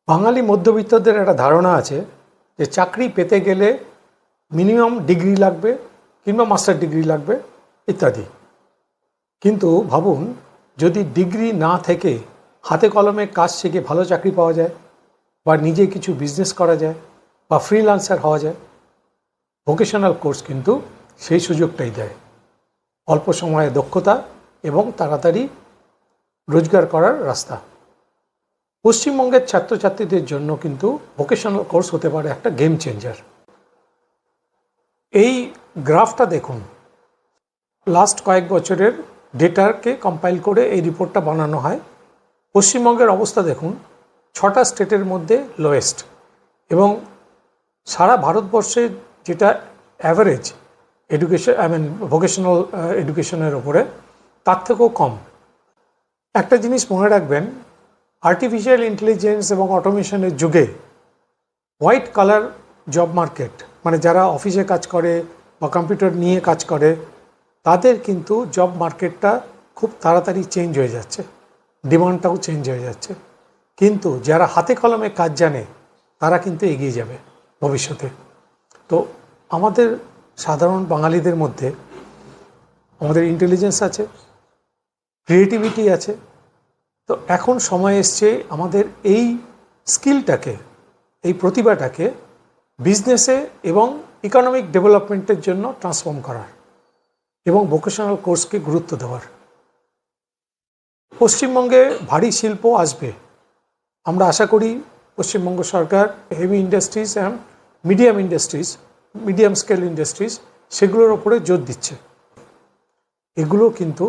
বাঙালি মধ্যবিত্তদের একটা ধারণা আছে যে চাকরি পেতে গেলে মিনিমাম ডিগ্রি লাগবে কিংবা মাস্টার ডিগ্রি লাগবে ইত্যাদি। কিন্তু ভাবুন, যদি ডিগ্রি না থেকে হাতে কলমে কাজ শিখে ভালো চাকরি পাওয়া যায়, বা নিজে কিছু বিজনেস করা যায়, বা ফ্রিল্যান্সার হওয়া যায়, ভোকেশনাল কোর্স কিন্তু সেই সুযোগটাই দেয়। অল্প সময়ে দক্ষতা এবং তাড়াতাড়ি রোজগার করার রাস্তা। পশ্চিমবঙ্গের ছাত্রছাত্রীদের জন্য কিন্তু ভোকেশনাল কোর্স হতে পারে একটা গেম চেঞ্জার। এই গ্রাফটা দেখুন, লাস্ট কয়েক বছরের ডেটাকে কম্পাইল করে এই রিপোর্টটা বানানো হয়। পশ্চিমবঙ্গের অবস্থা দেখুন, 6টা স্টেটের মধ্যে লোয়েস্ট, এবং সারা ভারতবর্ষে যেটা অ্যাভারেজ এডুকেশন ভোকেশনাল এডুকেশনের ওপরে, তার থেকেও কম। একটা জিনিস মনে রাখবেন, আর্টিফিশিয়াল ইন্টেলিজেন্স এবং অটোমেশনের যুগে হোয়াইট কালার জব মার্কেট, মানে যারা অফিসে কাজ করে বা কম্পিউটার নিয়ে কাজ করে, তাদের কিন্তু জব মার্কেটটা খুব তাড়াতাড়ি চেঞ্জ হয়ে যাচ্ছে, ডিমান্ডটাও চেঞ্জ হয়ে যাচ্ছে। কিন্তু যারা হাতে কলমে কাজ জানে তারা কিন্তু এগিয়ে যাবে ভবিষ্যতে। তো আমাদের সাধারণ বাঙালিদের মধ্যে আমাদের ইন্টেলিজেন্স আছে, ক্রিয়েটিভিটি আছে। তো এখন সময় এসছে আমাদের এই স্কিলটাকে, এই প্রতিভাটাকে বিজনেসে এবং ইকোনমিক ডেভেলপমেন্টের জন্য ট্রান্সফর্ম করার এবং ভোকেশনাল কোর্সকে গুরুত্ব দেওয়ার। পশ্চিমবঙ্গে ভারী শিল্প আসবে। আমরা আশা করি পশ্চিমবঙ্গ সরকার heavy industries and medium scale industries সেগুলোর ওপরে জোর দিচ্ছে। এগুলো কিন্তু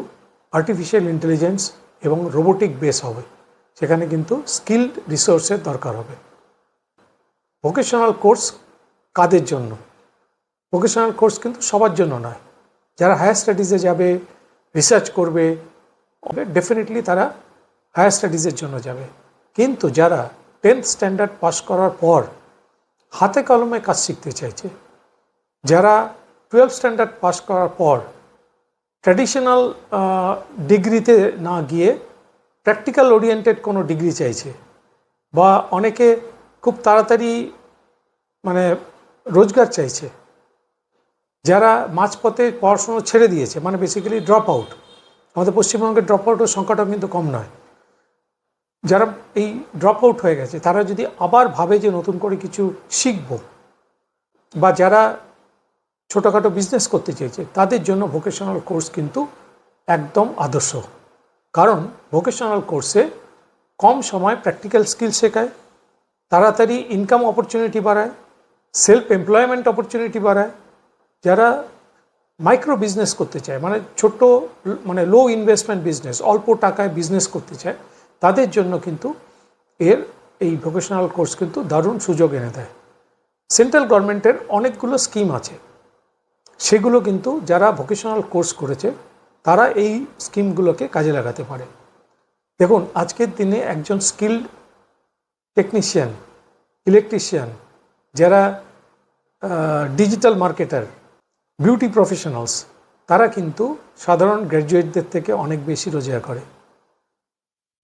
আর্টিফিশিয়াল ইন্টেলিজেন্স এবং রোবোটিক বেস হবে, সেখানে কিন্তু স্কিলড রিসোর্সের দরকার হবে। ভোকেশনাল কোর্স কাদের জন্য? ভোকেশনাল কোর্স কিন্তু সবার জন্য নয়। যারা হায়ার স্টাডিজে যাবে, রিসার্চ করবে, ডেফিনেটলি তারা হায়ার স্টাডিজের জন্য যাবে। কিন্তু যারা 10th স্ট্যান্ডার্ড পাস করার পর হাতে কলমে কাজ শিখতে চাইছে, যারা 12th স্ট্যান্ডার্ড পাস করার পর ট্র্যাডিশনাল ডিগ্রিতে না গিয়ে প্র্যাকটিক্যাল ওরিয়েন্টেড কোনো ডিগ্রি চাইছে, বা অনেকে খুব তাড়াতাড়ি রোজগার চাইছে, যারা মাঝপথে পড়াশুনো ছেড়ে দিয়েছে, বেসিক্যালি ড্রপ আউট। আমাদের পশ্চিমবঙ্গের ড্রপ আউটের সংখ্যাটা কিন্তু কম নয়। যারা এই ড্রপ আউট হয়ে গেছে, তারা যদি আবার ভাবে যে নতুন করে কিছু শিখব, বা যারা ছোটোখাটো বিজনেস করতে চেয়েছে, তাদের জন্য ভোকেশনাল কোর্স কিন্তু একদম আদর্শ। কারণ ভোকেশনাল কোর্সে কম সময় প্র্যাকটিক্যাল স্কিল শেখায়, তাড়াতাড়ি ইনকাম অপরচুনিটি বাড়ায়, সেলফ এমপ্লয়মেন্ট অপরচুনিটি বাড়ায়। যারা মাইক্রো বিজনেস করতে চায়, ছোট লো ইনভেস্টমেন্ট বিজনেস, অল্প টাকায় বিজনেস করতে চায়, তাদের জন্য কিন্তু এই ভোকেশনাল কোর্স কিন্তু দারুণ সুযোগ এনে দেয়। সেন্ট্রাল গভর্নমেন্টের অনেকগুলো স্কিম আছে, সেগুলো কিন্তু যারা ভোকেশনাল কোর্স করেছে তারা এই স্কিমগুলোকে কাজে লাগাতে পারে। দেখুন, আজকের দিনে একজন স্কিল্ড টেকনিশিয়ান, ইলেকট্রিশিয়ান, যারা ডিজিটাল মার্কেটার, বিউটি প্রফেশনালস, তারা কিন্তু সাধারণ গ্র্যাজুয়েটদের থেকে অনেক বেশি রোজগার করে।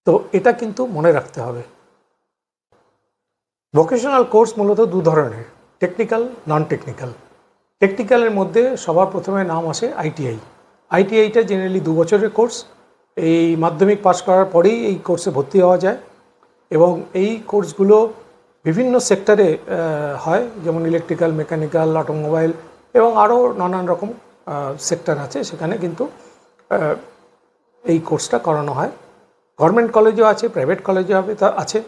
তো এটা কিন্তু মনে রাখতে হবে। ভোকেশনাল কোর্স মূলত দু ধরনের, টেকনিক্যাল, নন টেকনিক্যাল। টেকনিক্যালের মধ্যে সবার প্রথমে নাম আসে আইটিআই। আইটিআইটা জেনারেলি 2 বছরের কোর্স। এই মাধ্যমিক পাস করার পরেই এই কোর্সে ভর্তি হওয়া যায়, এবং এই কোর্সগুলো বিভিন্ন সেক্টরে হয়, যেমন ইলেকট্রিক্যাল, মেকানিক্যাল, অটোমোবাইল এবং আরও নানান রকম সেক্টর আছে, সেখানে কিন্তু এই কোর্সটা করানো হয়। গভর্নমেন্ট কলেজও আছে, প্রাইভেট কলেজও আছে,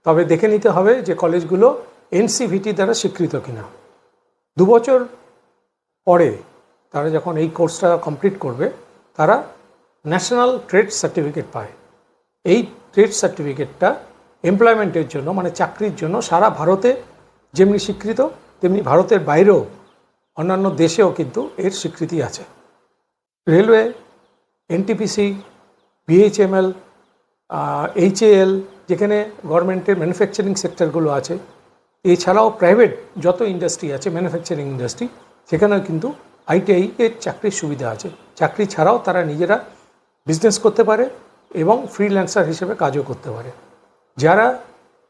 তবে দেখে নিতে হবে যে কলেজগুলো এনসিভিটি দ্বারা স্বীকৃত কিনা। 2 বছর পরে তারা যখন এই কোর্সটা কমপ্লিট করবে, তারা ন্যাশনাল ট্রেড সার্টিফিকেট পায়। এই ট্রেড সার্টিফিকেটটা এমপ্লয়মেন্টের জন্য, চাকরির জন্য সারা ভারতে যেমনি স্বীকৃত, তেমনি ভারতের বাইরেও অন্যান্য দেশেও কিন্তু এর স্বীকৃতি আছে। রেলওয়ে, এনটিপিসি, বিএইচএমএল, এইচএএল, যেখানে গভর্নমেন্টের ম্যানুফ্যাকচারিং সেক্টরগুলো আছে, এছাড়াও প্রাইভেট যত ইন্ডাস্ট্রি আছে, ম্যানুফ্যাকচারিং ইন্ডাস্ট্রি, সেখানেও কিন্তু আইটিআই-এর চাকরির সুবিধা আছে। চাকরি ছাড়াও তারা নিজেরা বিজনেস করতে পারে এবং ফ্রিল্যান্সার হিসেবে কাজও করতে পারে। যারা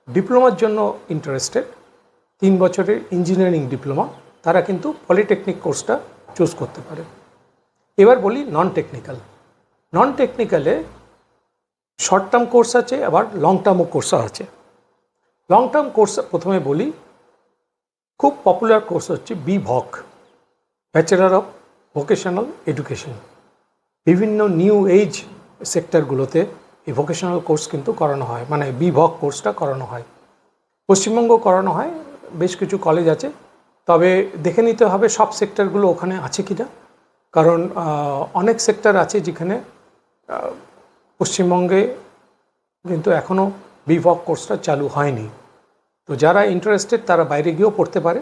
ডিপ্লোমার জন্য ইন্টারেস্টেড 3 বছরের ইঞ্জিনিয়ারিং ডিপ্লোমা, তারা কিন্তু পলিটেকনিক কোর্সটা চুজ করতে পারে। এবার বলি নন টেকনিক্যালে শর্ট টার্ম কোর্স আছে, আবার লং টার্মও কোর্স আছে। লং টার্ম কোর্স প্রথমে বলি, খুব পপুলার কোর্স হচ্ছে BVOC, bachelor of vocational education. বিভিন্ন নিউ এজ সেক্টরগুলোতে এই ভোকেশনাল কোর্স কিন্তু করানো হয়, মানে BVOC কোর্সটা করানো হয়। পশ্চিমবঙ্গ করানো হয়, বেশ কিছু কলেজ আছে, তবে দেখে নিতে হবে সব সেক্টরগুলো ওখানে আছে কি না, কারণ অনেক সেক্টর আছে যেখানে পশ্চিমবঙ্গে কিন্তু এখনও BVOC কোর্সটা চালু হয়নি। তো যারা ইন্টারেস্টেড তারা বাইরে গিয়েও পড়তে পারে,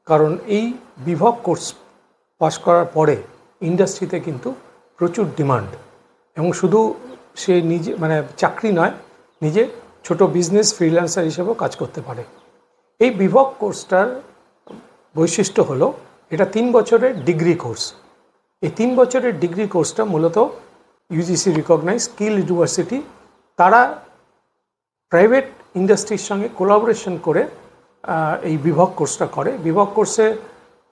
কারণ এই BVOC কোর্স পাস করার পরে ইন্ডাস্ট্রিতে কিন্তু প্রচুর ডিমান্ড, এবং শুধু সে নিজে মানে চাকরি নয়, নিজে ছোট বিজনেস ফ্রিল্যান্সার হিসেবেও কাজ করতে পারে। এই BVOC কোর্সটার বৈশিষ্ট্য হলো এটা 3 বছরের ডিগ্রি কোর্স। এই 3 বছরের ডিগ্রি কোর্সটা মূলত UGC রিকগনাইজ স্কিল ইউনিভার্সিটি, তারা প্রাইভেট ইন্ডাস্ট্রির সঙ্গে কোলাবোরেশন করে এই BVOC কোর্সটা করে। BVOC কোর্সে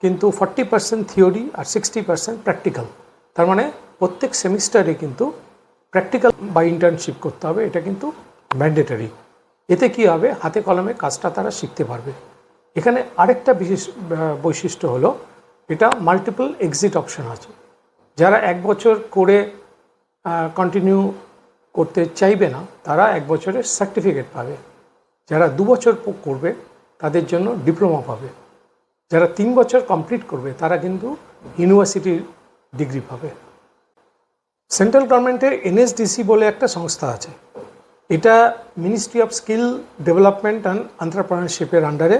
কিন্তু 40% থিওরি আর 60% প্র্যাকটিক্যাল, তার মানে প্রত্যেক সেমিস্টারে কিন্তু প্র্যাকটিক্যাল বা ইন্টার্নশিপ করতে হবে, এটা কিন্তু ম্যান্ডেটরি। এতে কি হবে, হাতে কলমে কাজটা তারা শিখতে পারবে। এখানে আরেকটা বিশেষ বৈশিষ্ট্য হলো এটা মাল্টিপল এক্সিট অপশন আছে। যারা 1 বছর করে কন্টিনিউ করতে চাইবে না, তারা 1 বছরের সার্টিফিকেট পাবে। যারা 2 বছর করবে তাদের জন্য ডিপ্লোমা পাবে। যারা 3 বছর কমপ্লিট করবে তারা কিন্তু ইউনিভার্সিটির ডিগ্রি পাবে। সেন্ট্রাল গভর্নমেন্টের NSDC বলে একটা সংস্থা আছে, এটা ministry of skill development and এন্টারপ্রেনারশিপের আন্ডারে।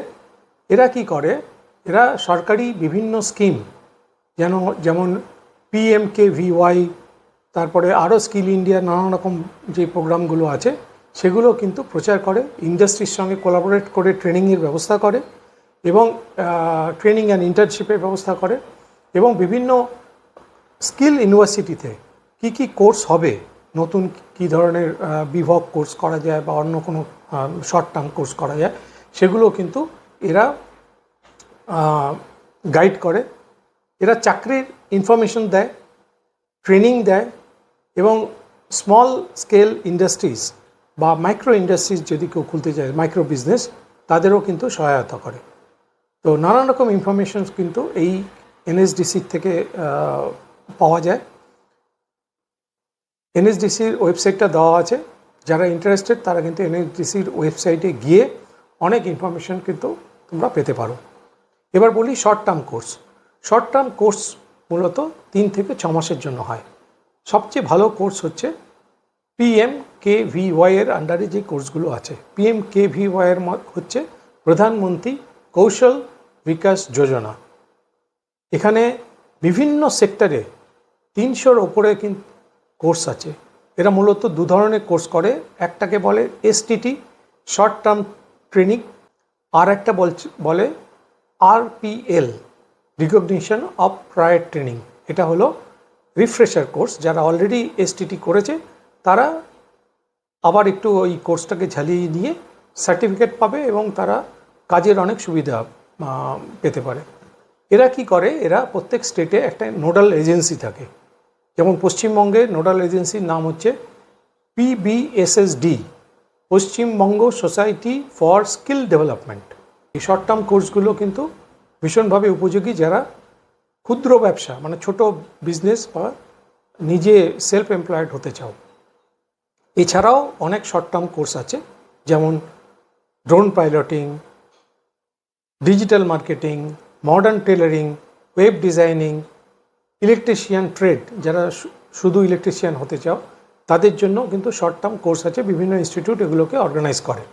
এরা কি করে, এরা সরকারি বিভিন্ন স্কিম যেমন PMKVY, তারপরে আরও স্কিল ইন্ডিয়া, নানা রকম যে প্রোগ্রামগুলো আছে সেগুলো কিন্তু প্রচার করে, ইন্ডাস্ট্রির সঙ্গে কোলাবোরেট করে ট্রেনিংয়ের ব্যবস্থা করে, এবং ট্রেনিং অ্যান্ড ইন্টার্নশিপের ব্যবস্থা করে, এবং বিভিন্ন স্কিল ইউনিভার্সিটিতে কি কোর্স হবে, নতুন কি ধরনের BVOC কোর্স করা যায় বা অন্য কোনো শর্ট টার্ম কোর্স করা যায়, সেগুলো কিন্তু এরা গাইড করে। এরা চাকরির ইনফরমেশন দেয়, ট্রেনিং দেয়, এবং স্মল স্কেল ইন্ডাস্ট্রিজ বা মাইক্রো ইন্ডাস্ট্রিজ যদি কেউ খুলতে চায়, মাইক্রো বিজনেস, তাদেরও কিন্তু সহায়তা করে। তো নানান রকম ইনফরমেশন কিন্তু এই NSDC থেকে পাওয়া যায়। NSDCর ওয়েবসাইটটা দেওয়া আছে, যারা ইন্টারেস্টেড তারা কিন্তু NSDCর ওয়েবসাইটে গিয়ে অনেক ইনফরমেশন কিন্তু তোমরা পেতে পারো। এবার বলি short term course. Short term course মূলত 3 থেকে 6 মাসের জন্য হয়। সবচেয়ে ভালো কোর্স হচ্ছে PMKVY এর আন্ডারে যে কোর্সগুলো আছে। PMKVY এর হচ্ছে প্রধানমন্ত্রী কৌশল বিকাশ যোজনা। এখানে বিভিন্ন সেক্টরে 300-র ওপরে কিন্তু কোর্স আছে। এরা মূলত 2 ধরনের কোর্স করে, একটাকে বলে STT শর্ট টার্ম ট্রেনিং, আর একটা বলে RPL recognition of prior training. এটা হলো রিফ্রেশার কোর্স। যারা অলরেডি STT করেছে তারা আবার একটু ওই কোর্সটাকে ঝালিয়ে নিয়ে সার্টিফিকেট পাবে, এবং তারা কাজের অনেক সুবিধা পেতে পারে। এরা কি করে, এরা প্রত্যেক স্টেটে একটা নোডাল এজেন্সি থাকে। যেমন পশ্চিমবঙ্গের নোডাল এজেন্সির নাম হচ্ছে PBSSD, Paschimbanga society for skill development. এই শর্ট টার্ম কোর্সগুলো কিন্তু ভীষণভাবে উপযোগী যারা ক্ষুদ্র ব্যবসা মানে ছোট বিজনেস বা নিজে সেলফ এমপ্লয়েড হতে চাও। এছাড়াও অনেক শর্ট টার্ম কোর্স আছে, যেমন drone piloting, digital marketing, modern tailoring, web designing, electrician trade, যারা শুধু ইলেকট্রিশিয়ান হতে চাও তাদের জন্য কিন্তু শর্ট টার্ম কোর্স আছে, বিভিন্ন ইনস্টিটিউট এগুলোকে অর্গানাইজ করে।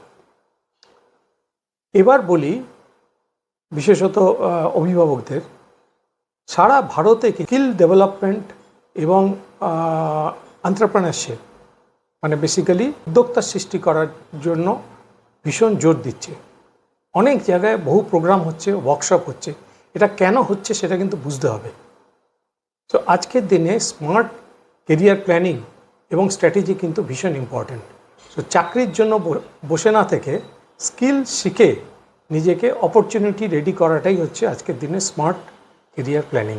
এবার বলি বিশেষত অভিভাবকদের, সারা ভারতে স্কিল ডেভেলপমেন্ট এবং এন্টারপ্রেনারশিপ মানে বেসিক্যালি উদ্যোক্তা সৃষ্টি করার জন্য ভীষণ জোর দিচ্ছে। অনেক জায়গায় বহু প্রোগ্রাম হচ্ছে, ওয়ার্কশপ হচ্ছে। এটা কেন হচ্ছে সেটা কিন্তু বুঝতে হবে। তো আজকের দিনে স্মার্ট কেরিয়ার প্ল্যানিং এবং স্ট্র্যাটেজি কিন্তু ভীষণ ইম্পর্ট্যান্ট। তো চাকরির জন্য বসে না থেকে স্কিল শিখে নিজেকে অপরচুনিটি রেডি করাটাই হচ্ছে আজকের দিনে স্মার্ট কেরিয়ার প্ল্যানিং।